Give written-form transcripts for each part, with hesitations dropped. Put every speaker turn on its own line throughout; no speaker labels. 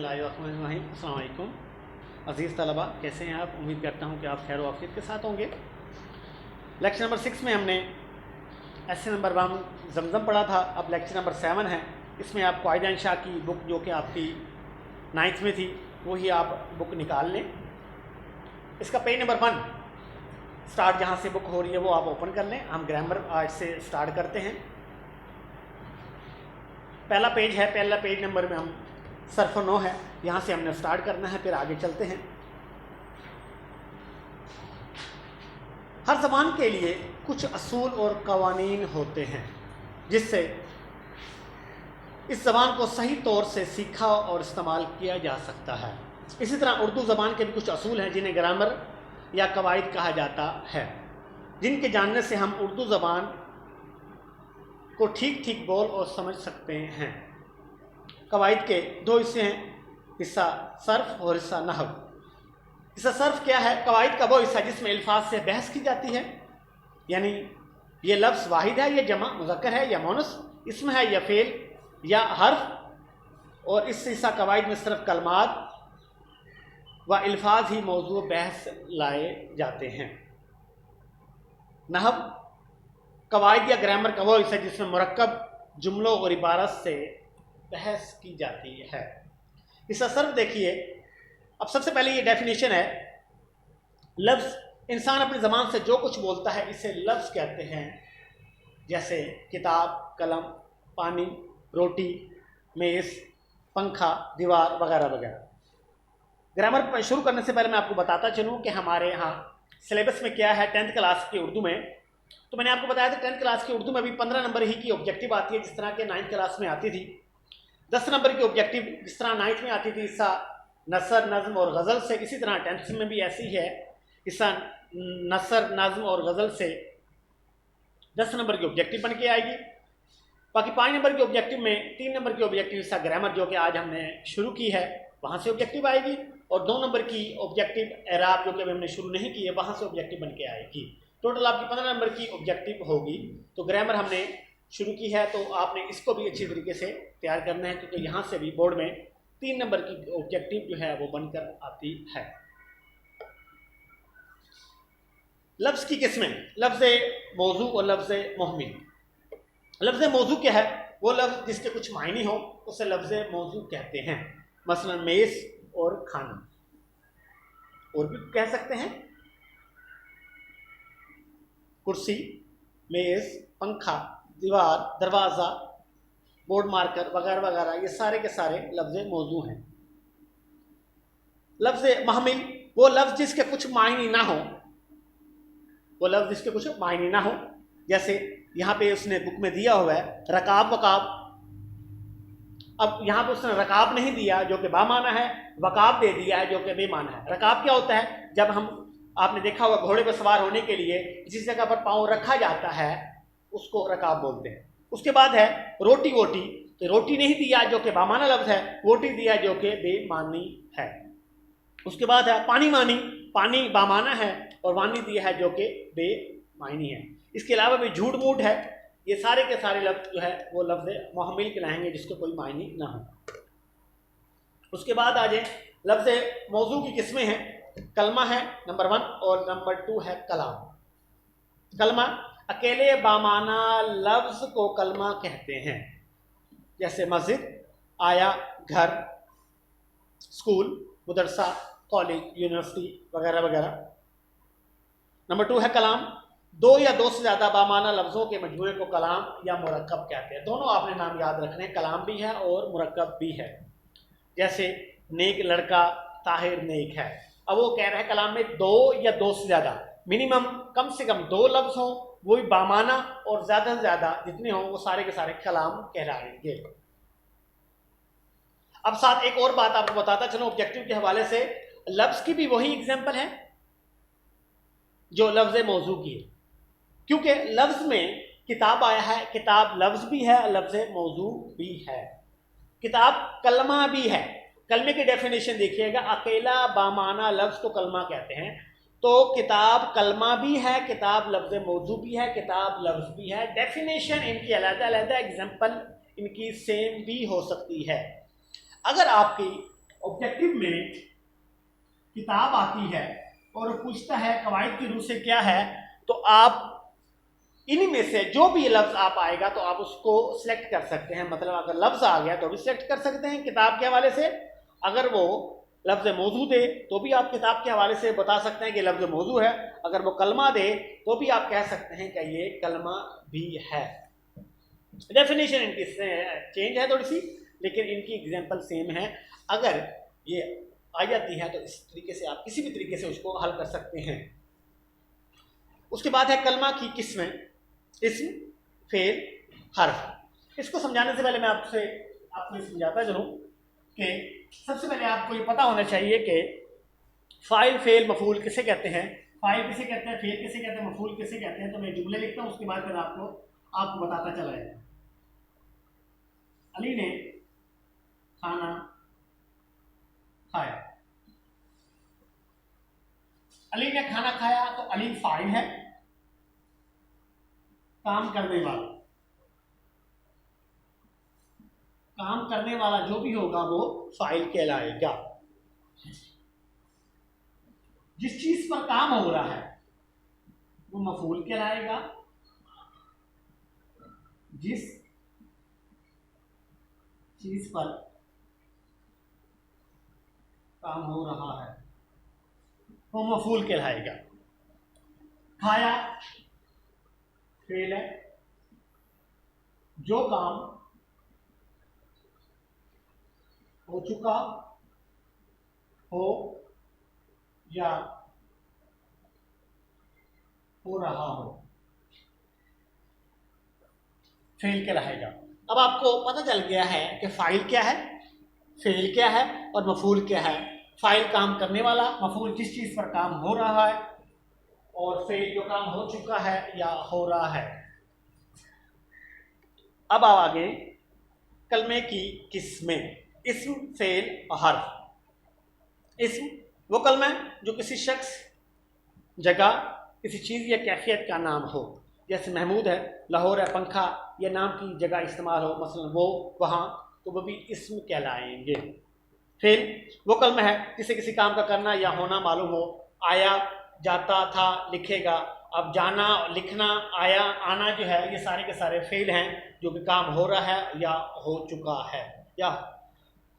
बिस्मिल्लाहिर्रहमानिर्रहीम। अस्सलाम वालेकुम अज़ीज़ तलबा, कैसे हैं आप? उम्मीद करता हूँ कि आप खैर वाफियत के साथ होंगे। लेक्चर नंबर 6 में हमने ऐसे नंबर 1 जमज़म पढ़ा था। अब लेक्चर नंबर 7 है। इसमें आप क़वाइद इंशा की बुक जो कि आपकी 9th में थी वही आप बुक निकाल लें। इसका पेज नंबर 1 स्टार्ट जहाँ से बुक हो रही है वो आप ओपन कर लें। हम ग्रामर आज से स्टार्ट करते हैं। पहला पेज है, पहला पेज नंबर में हम सरफ नो है, यहाँ से हमने स्टार्ट करना है, फिर आगे चलते हैं। हर ज़बान के लिए कुछ असूल और कवानीन होते हैं जिससे इस ज़बान को सही तौर से सीखा और इस्तेमाल किया जा सकता है। इसी तरह उर्दू ज़बान के भी कुछ असूल हैं जिन्हें ग्रामर या कवायद कहा जाता है, जिनके जानने से हम उर्दू ज़बान को ठीक ठीक बोल और समझ सकते हैं। कवायद के 2 हिस्से हैं, हिस्सा सर्फ और हिस्सा नहव। हिस्सा सर्फ क्या है? कवायद का वो हिस्सा जिसमें अल्फाज से बहस की जाती है, यानी ये लफ्ज़ वाहिद है, ये जमा मुज़क्कर है या मोनस, इसमें है या फेल या हर्फ। और इस हिस्सा कवायद में सिर्फ कलमात व अल्फाज ही मौजू बहस लाए जाते हैं। नहव कवायद या ग्रामर का वो हिस्सा जिसमें मुरक्कब जुमलों और इबारत से बहस की जाती है। इसका सर्फ देखिए। अब सबसे पहले ये डेफिनेशन है, लफ्ज़ इंसान अपनी ज़बान से जो कुछ बोलता है इसे लफ्ज़ कहते हैं, जैसे किताब, कलम, पानी, रोटी, मेज़, पंखा, दीवार वगैरह वगैरह। ग्रामर शुरू करने से पहले मैं आपको बताता चलूँ कि हमारे यहाँ सिलेबस में क्या है 10th क्लास की उर्दू में। तो मैंने आपको बताया था 10th क्लास की उर्दू में भी 15 नंबर ही की ऑब्जेक्टिव आती है, जिस तरह के 9th क्लास में आती थी। 10 नंबर की ऑब्जेक्टिव जिस तरह 9th में आती थी हिस्सा नसर, नज़्म और गज़ल से, इसी तरह 10th में भी ऐसी है, हिस्सा नसर, नज़्म और गज़ल से 10 नंबर की ऑब्जेक्टिव बन के आएगी। बाकी 5 नंबर की ऑब्जेक्टिव में 3 नंबर की ऑब्जेक्टिव हिस्सा ग्रामर जो कि आज हमने शुरू की है वहाँ से ऑब्जेक्टिव आएगी, और 2 नंबर की ऑब्जेक्टिव एराब जो कि अभी हमने शुरू नहीं की है वहाँ से ऑब्जेक्टिव बन के आएगी। टोटल आपकी 15 नंबर की ऑब्जेक्टिव होगी। तो ग्रामर हमने शुरू की है तो आपने इसको भी अच्छी तरीके से तैयार करना है, क्योंकि यहाँ से भी बोर्ड में 3 नंबर की ऑब्जेक्टिव जो है वो बनकर आती है। लफ्ज़ की किस्में, लफ्ज़ मौजू और लफ्ज़ मोहमिल। लफ्ज़ मौजू क्या है? वो लफ्ज़ जिसके कुछ मायने हो उसे लफ्ज़ मौजू कहते हैं। मसलन मेज़ और खाना, और भी कह सकते हैं कुर्सी, मेज़, पंखा, दीवार, दरवाज़ा, बोर्ड मार्कर वगैरह वगैरह, ये सारे के सारे लफ्ज़ मौजू हैं। लफ्ज़ महमिल वो लफ्ज़ जिसके कुछ मायने ना हो, वो लफ्ज़ जिसके कुछ मायने ना हो, जैसे यहाँ पे उसने बुक में दिया हुआ है रकाब वकाब। अब यहाँ पे उसने रकाब नहीं दिया जो कि बामाना है, वकाब दे दिया है जो कि बेमाना है। रकाब क्या होता है? जब हम, आपने देखा होगा घोड़े पर सवार होने के लिए जिस जगह पर पाँव रखा जाता है उसको रकाब बोलते हैं। उसके बाद है रोटी वोटी, तो रोटी नहीं दिया जो कि बामाना लफ्ज़ है, वोटी दिया जो कि बेमानी है। उसके बाद है पानी वानी, पानी बामाना है और वानी दिया है जो कि बेमानी है। इसके अलावा भी झूठ मूठ है। ये सारे के सारे लफ्ज़ जो है वो लफ्ज़ मोहमिल कहलाएंगे जिसके कोई मायने ना हो। उसके बाद आ जाए लफ्ज़ मौजू की किस्में हैं। कलमा है नंबर 1 और नंबर 2 है कलाम। कलमा अकेले बामाना लफ्ज़ को कलमा कहते हैं, जैसे मस्जिद, आया, घर, स्कूल, मदरसा, कॉलेज, यूनिवर्सिटी वगैरह वगैरह। नंबर 2 है कलाम। 2 या 2 से ज़्यादा बामाना लफ्ज़ों के मजमूए को कलाम या मुरक्कब कहते हैं। दोनों आपने नाम याद रखने हैं, कलाम भी है और मुरक्कब भी है। जैसे नेक लड़का, ताहिर नेक है। अब वो कह रहे हैं कलाम में 2 या 2 से ज़्यादा, मिनिमम कम से कम 2 लफ्ज़ हों, वो भी बामाना, और ज़्यादा से ज़्यादा जितने हों वो सारे के सारे कलाम कहलाएंगे। अब साथ एक और बात आपको बताता चलो ऑब्जेक्टिव के हवाले से, लफ्ज़ की भी वही एग्जाम्पल है जो लफ्ज़ मौजू की है, क्योंकि लफ्ज़ में किताब आया है, किताब लफ्ज़ भी है, लफ्ज़ मौजू भी है। किताब कलमा भी है। कलमे की डेफिनेशन देखिएगा, अकेला बामाना लफ्ज़ को कलमा कहते हैं। तो किताब कलमा भी है, किताब लफ्ज़ मौजू भी है, किताब लफ्ज़ भी है। डेफिनेशन इनकी अलग अलग, एग्जाम्पल इनकी सेम भी हो सकती है। अगर आपकी ऑब्जेक्टिव में किताब आती है और पूछता है कवायद की रूह से क्या है, तो आप इनमें से जो भी लफ्ज आप आएगा तो आप उसको सिलेक्ट कर सकते हैं। मतलब अगर लफ्ज आ गया तो भी सिलेक्ट कर सकते हैं किताब के हवाले से, अगर वो लफ्ज मौजू दे तो भी आप किताब के हवाले से बता सकते हैं कि लफ्ज मौजू है, अगर वो कलमा दे तो भी आप कह सकते हैं कि ये कलमा भी है। डेफिनेशन इनकी चेंज है थोड़ी सी, लेकिन इनकी एग्जाम्पल सेम है। अगर ये आ जाती है तो इस तरीके से आप किसी भी तरीके से उसको हल कर सकते हैं। उसके बाद है कलमा की किस्में, इस्म, फेल, हर्फ। इसको समझाने से पहले मैं आपको समझाता चलूं कि सबसे पहले आपको ये पता होना चाहिए कि फाइल, फेल, मफूल किसे कहते हैं, फाइल किसे कहते हैं, फेल किसे कहते हैं, मफूल किसे कहते हैं। तो मैं जुमले लिखता हूं, उसके बाद फिर आपको बताता चला जाएगा। अली ने खाना खाया। अली ने खाना खाया तो अली फाइल है, काम करने वाला। काम करने वाला जो भी होगा वो फाइल कहलाएगा। जिस चीज पर काम हो रहा है वो मफूल कहलाएगा। जिस चीज पर काम हो रहा है वो मफूल कहलाएगा। खाया फेल है। जो काम हो चुका हो या हो रहा हो फेल कहलाएगा। अब आपको पता चल गया है कि फाइल क्या है, फेल क्या है और मफूल क्या है। फाइल काम करने वाला, मफूल जिस चीज पर काम हो रहा है, और फेल जो काम हो चुका है या हो रहा है। अब आगे कलमे की किस्में, इस्म, फेल और हर्फ। इस्म वो कलमा है जो किसी शख्स, जगह, किसी चीज़ या कैफियत का नाम हो। जैसे महमूद है, लाहौर है, पंखा या नाम की जगह इस्तेमाल हो, मसलन वो, वहाँ, तो वो भी इस्म कहलाएंगे। फेल वो कलमा है जिसे किसी काम का करना या होना मालूम हो। आया, जाता, था, लिखेगा। अब जाना, लिखना, आया, आना जो है ये सारे के सारे फेल हैं जो कि काम हो रहा है या हो चुका है या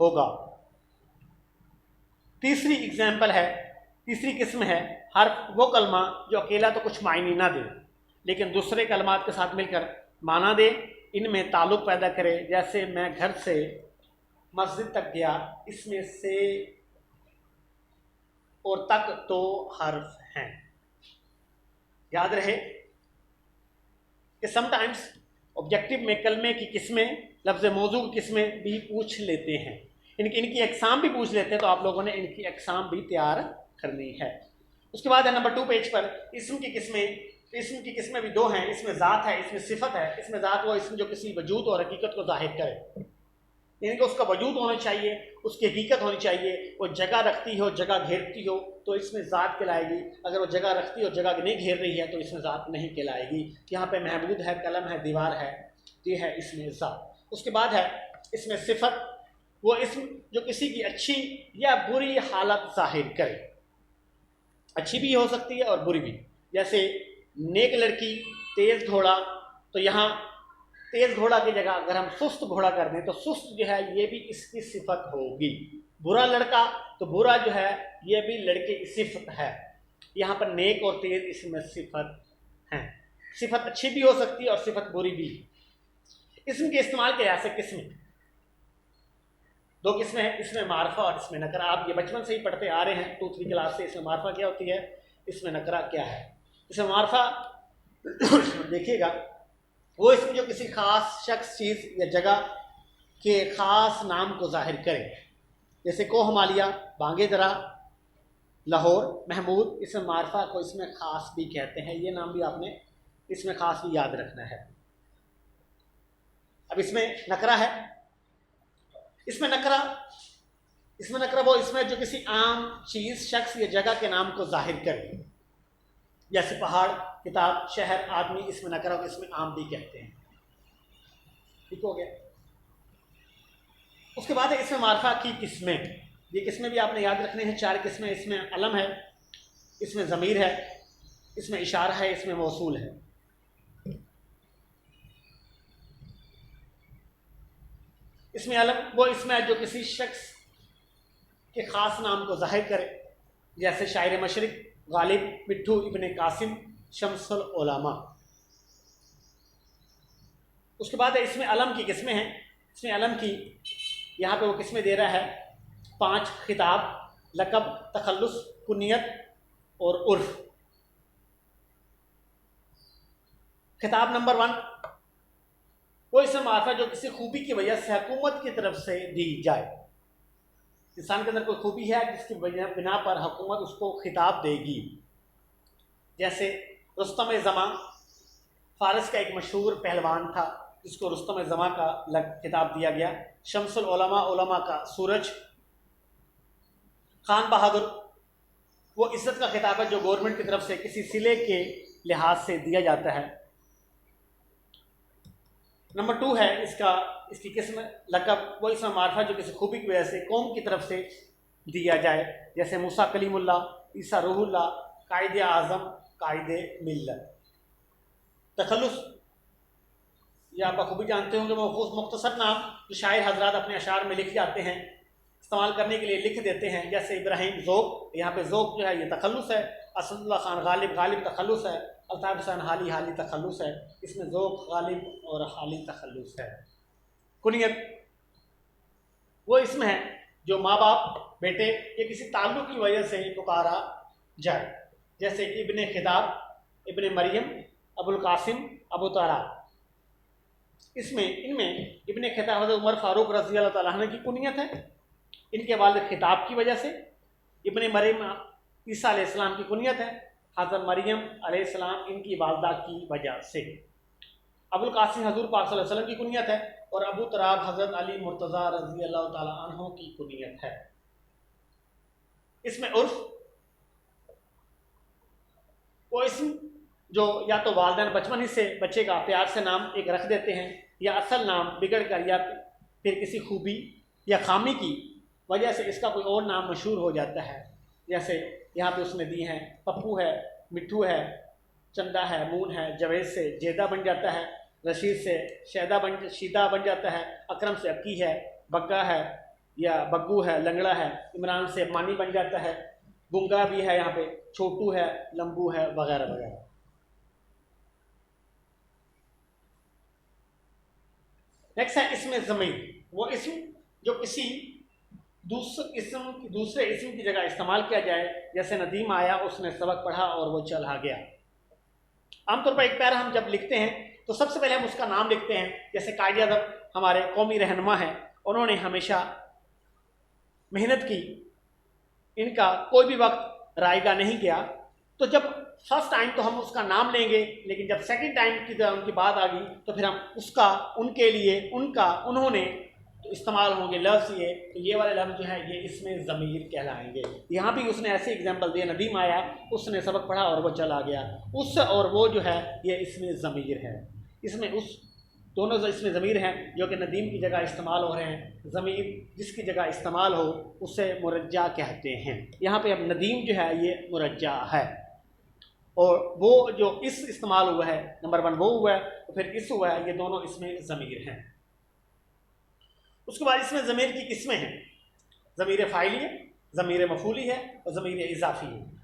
होगा। तीसरी एग्जाम्पल है, तीसरी किस्म है हर्फ वो कलमा जो अकेला तो कुछ मायने ना दे लेकिन दूसरे कलमात के साथ मिलकर माना दे, इनमें ताल्लुक पैदा करे। जैसे मैं घर से मस्जिद तक गया, इसमें से और तक तो हर्फ हैं। याद रहे कि समटाइम्स ऑब्जेक्टिव में कलमे की किस्में, लफ्ज़ मौजू की किस्में भी पूछ लेते हैं, इनकी एग्जाम भी पूछ लेते हैं, तो आप लोगों ने इनकी एग्जाम भी तैयार करनी है। उसके बाद है नंबर 2 पेज पर इस्म की किस्में। इस्म की किस्में भी दो हैं, इसमें ज़ात है, इसमें सिफत है। इसमें ज़ात वो इसमें जो किसी वजूद और हकीकत को जाहिर करे, यानी कि उसका वजूद होना चाहिए, उसकी हकीकत होनी चाहिए, वो जगह रखती हो, जगह घेरती हो, तो इसमें ज़ात कहलाएगी। अगर वो जगह रखती हो, जगह नहीं घेर रही है, तो इसमें ज़ात नहीं कहलाएगी। यहाँ पे महमूद है, कलम है, दीवार है, ये है इसमें ज़ात। उसके बाद है इसमें सिफत वो इसम जो किसी की अच्छी या बुरी हालत जाहिर करे। अच्छी भी हो सकती है और बुरी भी। जैसे नेक लड़की, तेज़ घोड़ा, तो यहाँ तेज घोड़ा की जगह अगर हम सुस्त घोड़ा कर दें तो सुस्त जो है ये भी इसकी सिफत होगी। बुरा लड़का, तो बुरा जो है ये भी लड़के की सिफत है। यहाँ पर नेक और तेज इसमें सिफत है। सिफत अच्छी भी हो सकती है और सिफत बुरी भी। इसम के इस्तेमाल के ऐसे किस्म, दो किस्में हैं, इसमें मारफा और इसमें नकरा। आप ये बचपन से ही पढ़ते आ रहे हैं 2-3 क्लास से। इसमें मारफा क्या होती है, इसमें नकरा क्या है। इसमें मारफा देखिएगा वो इसमें जो किसी खास शख्स, चीज़ या जगह के ख़ास नाम को जाहिर करे। जैसे कोहमालिया, बांगे दरा, लाहौर, महमूद, इसमें मारफा को इसमें ख़ास भी कहते हैं। ये नाम भी आपने इसमें ख़ास भी याद रखना है। अब इसमें नकरा है, इसमें नकरा वो इसमें जो किसी आम चीज़, शख्स या जगह के नाम को जाहिर करे। जैसे पहाड़, किताब, शहर, आदमी, इसमें नकरा को इसमें आम भी कहते हैं। ठीक हो गया। उसके बाद है इसमें मारफा की किस्में। ये किस्में भी आपने याद रखने हैं, 4 किस्में। इसमें अलम है, इसमें ज़मीर है, इसमें इशारा है, इसमें मौसूल है। इसमें अलम वो इसमें जो किसी शख्स के ख़ास नाम को ज़ाहिर करे, जैसे शायर मशरिक गालिब, मिट्ठू इब्ने कासिम, शम्सुल उलमा। उसके बाद इसमें अलम की किस्में हैं। इसमें अलम की यहाँ पे वो किस्में दे रहा है 5: खिताब, लक़ब, तखल्लुस, कुनियत और उर्फ। खिताब नंबर 1 वो इसमें मार्फा जो किसी खूबी की वजह से हुकूमत की तरफ से दी जाए। इंसान के अंदर कोई खूबी है जिसकी बिना पर हुकूमत उसको खिताब देगी। जैसे रुस्तम ज़मा, फारस का एक मशहूर पहलवान था जिसको रुस्तम ज़मा का खिताब दिया गया। शम्सुल उलमा, उलमा का सूरज। खान बहादुर वो इज़्ज़त का खिताब है जो गवर्नमेंट की तरफ से किसी सिले के लिहाज से दिया जाता है। नंबर 2 है इसकी किस्म लक़ब, वो इसमें मार्फा जो किसी खूबी की वजह से कौम की तरफ से दिया जाए। जैसे मूसा कलीमुल्ला, ईसा रूहुल्लाह, कायदे आज़म, कायदे मिल्लत। तखल्लुस ये आप बखूबी जानते होंगे, महफूज मुख्तसर नाम जो शायर हजरात अपने अशार में लिख जाते हैं, इस्तेमाल करने के लिए लिख देते हैं। जैसे इब्राहिम ज़ोक, यहाँ पे ज़ोक जो है ये तखल्लुस है। असदुल्लाह खान गालिब, गालिब तखल्लुस है। अल्ताफ़ हुसैन हाली, हाली तखल्लुस है। इसमें ज़ोक, गालिब और हाली तखल्लुस है। कुनियत वो इसमें है जो माँ बाप, बेटे या किसी ताल्लुक़ की वजह से पुकारा जाए। जैसे इब्ने खिताब, इब्ने मरियम, अबुल कासिम, अबू तारा। इनमें इब्ने खिताब हज़रत उमर फ़ारूक रज़ी अल्लाह तआला अन्हु की कुनियत है, इनके वालिद खिताब की वजह से। इब्ने मरियम ईसा अलैहिस्सलाम की कुनियत है, हज़रत मरियम अलैहिस्सलाम इनकी वालदा की वजह से। अबुल कासिम हज़ूर पाक सल्लल्लाहु अलैहि वसल्लम की कुनियत है और अबू तराब हज़रत अली मुर्तज़ा रज़ी अल्लाह तआला अन्हु की कुनियत है। इसमें उर्फ वो इसम जो या तो वालिदैन बचपन ही से बच्चे का प्यार से नाम एक रख देते हैं, या असल नाम बिगड़ कर या फिर किसी खूबी या खामी की वजह से इसका कोई और नाम मशहूर हो जाता है। जैसे यहाँ पे उसने दी हैं पप्पू है, मिट्ठू है, चंदा है, मून है। जवेद से जेदा बन जाता है, रशीद से शीदा बन जाता है, अकरम से अक्की है, बग्गा है या बग्गू है, लंगड़ा है। इमरान से मानी बन जाता है, गुंगा भी है, यहाँ पे छोटू है, लंबू है, वगैरह वगैरह। नेक्स्ट है इसमें ज़मीर, वो इसम जो किसी दूसरे इसम की जगह इस्तेमाल किया जाए। जैसे नदीम आया, उसने सबक पढ़ा और वो चला गया। आमतौर पर एक पैरा हम जब लिखते हैं तो सबसे पहले हम उसका नाम लिखते हैं। जैसे कायदे अदब हमारे कौमी रहनुमा हैं, उन्होंने हमेशा मेहनत की, इनका कोई भी वक्त रायगा नहीं गया। तो जब फर्स्ट टाइम तो हम उसका नाम लेंगे, लेकिन जब सेकंड टाइम की उनकी बात आ गई तो फिर हम उसका, उनके लिए, उनका, उन्होंने तो इस्तेमाल होंगे लफ्ज़ ये। तो ये वाले लफ्ज़ जो है ये इसमें ज़मीर कहलाएंगे। यहाँ भी उसने ऐसे एग्जाम्पल दिए, नदीम आया, उसने सबक पढ़ा और वो चला गया। उस और वो जो है ये इसमें ज़मीर है। इसमें उस दोनों इसमें ज़मीर हैं जो कि नदीम की जगह इस्तेमाल हो रहे हैं। ज़मीर जिसकी जगह इस्तेमाल हो उसे मुरज्जा कहते हैं। यहाँ पे अब नदीम जो है ये मुरज्जा है, और वो जो इस इस्तेमाल हुआ है, नंबर 1 वो हुआ है, तो फिर इस हुआ है, ये दोनों इसमें ज़मीर हैं। उसके बाद इसमें ज़मीर की किस्में हैं। ज़मीर फ़ाइली है, ज़मीर मफ़ूली है और ज़मीर इज़ाफ़ी है।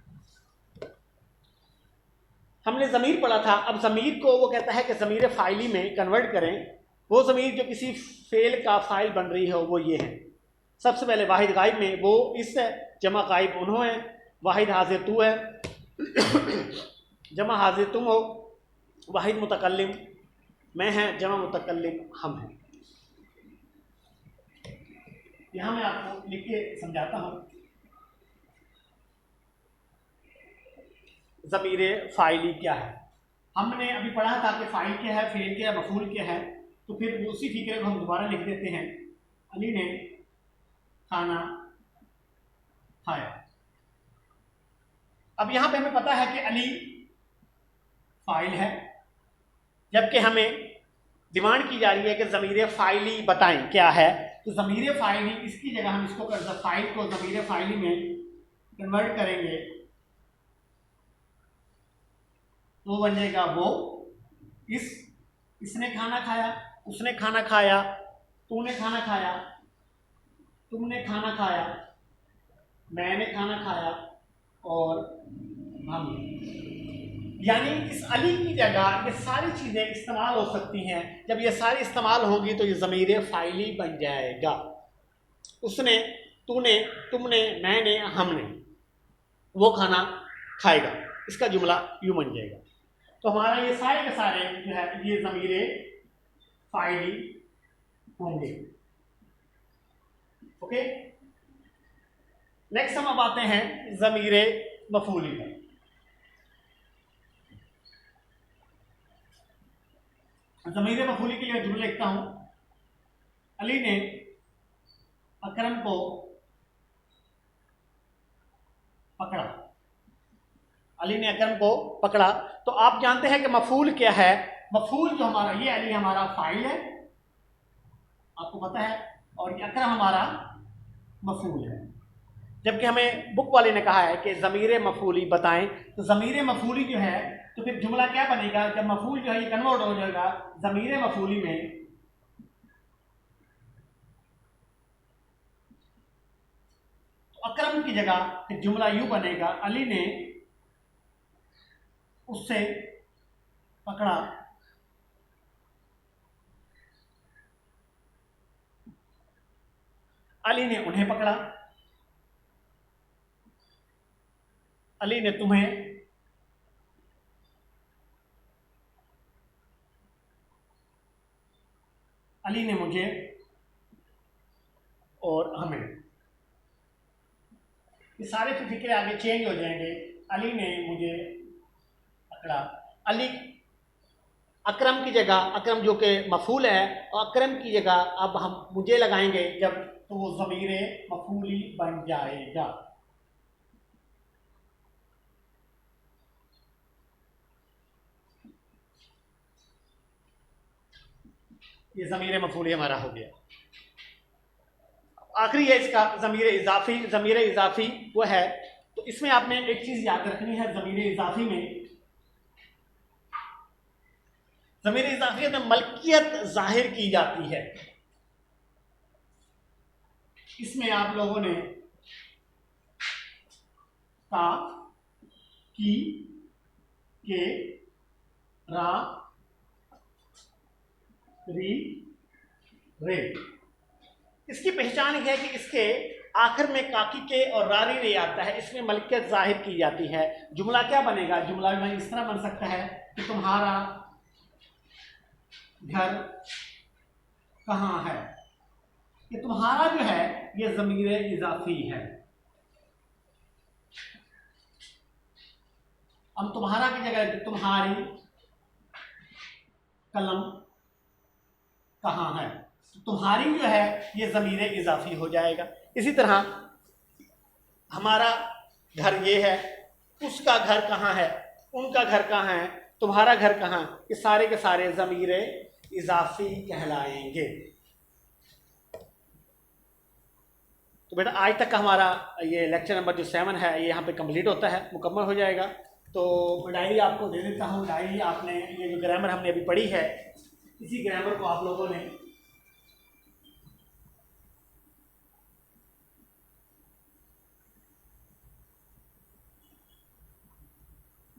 हमने ज़मीर पढ़ा था, अब ज़मीर को वो कहता है कि ज़मीर फ़ाइली में कन्वर्ट करें। वो ज़मीर जो किसी फ़ेल का फ़ाइल बन रही हो वो ये है। सबसे पहले वाहिद गायब में वो इस है, जमा गायब उन्हों है, वाहिद हाजिर तू है, जमा हाजिर तुम हो, वाहिद मुतकल्लिम मैं है, जमा मुतकल्लिम हम हैं। यहाँ मैं आपको लिख के समझाता हूँ। ज़मीर फ़ाइली क्या है? हमने अभी पढ़ा था कि फ़ाइल क्या है, फ़ेल क्या है, मफ़ूल क्या है। तो फिर उसी फिक्र को हम दोबारा लिख देते हैं। अली ने खाना खाया। अब यहाँ पे हमें पता है कि अली फ़ाइल है, जबकि हमें डिमांड की जा रही है कि ज़मीर फ़ाइली बताएं क्या है। तो ज़मीर फ़ाइली, इसकी जगह हम इसको कर फाइल को ज़मीर फ़ाइली में कन्वर्ट करेंगे तो बन जाएगा वो, इसने खाना खाया, उसने खाना खाया, तूने खाना खाया, तुमने खाना खाया, मैंने खाना खाया और हम। यानी इस अली की जगह ये सारी चीज़ें इस्तेमाल हो सकती हैं। जब ये सारी इस्तेमाल होंगी तो ये ज़मीर फ़ाइली बन जाएगा। उसने, तूने, तुमने, मैंने, हमने, वो खाना खाएगा, इसका जुमला यूं बन जाएगा। तो हमारा ये सारे के सारे जो है ये ज़मीर फ़ाइली होंगे। ओके, नेक्स्ट हम अब आते हैं ज़मीर मफ़ूली पर। ज़मीर मफ़ूली के लिए जुमला लिखता हूं, अली ने अकरम को पकड़ा। अली ने अकरम को पकड़ा। तो आप जानते हैं कि मफूल क्या है। मफूल जो हमारा, ये अली हमारा फाइल है, आपको पता है, और ये अकरम हमारा मफूल है। जबकि हमें बुक वाले ने कहा है कि ज़मीर मफूली बताएं। तो ज़मीर मफूली जो है, तो फिर जुमला क्या बनेगा, जब मफूल जो है ये कन्वर्ट हो जाएगा ज़मीर मफूली में, तो अकरम की जगह फिर जुमला यूं बनेगा, अली ने उससे पकड़ा, अली ने उन्हें पकड़ा, अली ने तुम्हें, अली ने मुझे और हमें। ये सारे फिक्रे आगे चेंज हो जाएंगे। अली ने मुझे पकड़ा, अली, अकरम की जगह, अकरम जो कि मफूल है, और अकरम की जगह अब हम मुझे लगाएंगे जब, तो वो ज़मीर मफूली बन जाएगा। ये ज़मीर मफूली हमारा हो गया। आखिरी है इसका ज़मीर इजाफी। ज़मीर इजाफी वो है, तो इसमें आपने एक चीज़ याद रखनी है, ज़मीर इजाफी में, ज़मीर इजाफी में मलकियत जाहिर की जाती है। इसमें आप लोगों ने का, की, के, रा, री, रे। इसकी पहचान यह है कि इसके आखिर में काकी के और रारी रे आता है, इसमें मलकियत जाहिर की जाती है। जुमला क्या बनेगा, जुमला में इस तरह बन सकता है कि तुम्हारा घर कहाँ है। कि तुम्हारा जो है ये ज़मीर इजाफी है। अब तुम्हारा की जगह तुम्हारी कलम कहाँ है, तुम्हारी जो है ये ज़मीर इजाफी हो जाएगा। इसी तरह हमारा घर ये है, उसका घर कहाँ है, उनका घर कहाँ है, तुम्हारा घर कहाँ, ये सारे के सारे ज़मीर इजाफी कहलाएंगे। तो बेटा आज तक का हमारा ये लेक्चर नंबर जो 7 है ये यहाँ पे कंप्लीट होता है, मुकम्मल हो जाएगा। तो मैं डायरी आपको दे देता हूँ। डायरी आपने, ये जो ग्रामर हमने अभी पढ़ी है, इसी ग्रामर को आप लोगों ने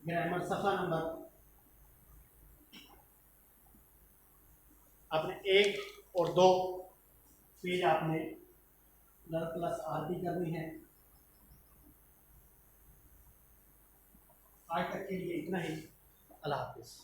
ग्रामर सफ़ा नंबर आपने 1 और 2 पेज आपने प्लस आरती करनी है। आज तक के लिए इतना ही। अल्लाह हाफिज़।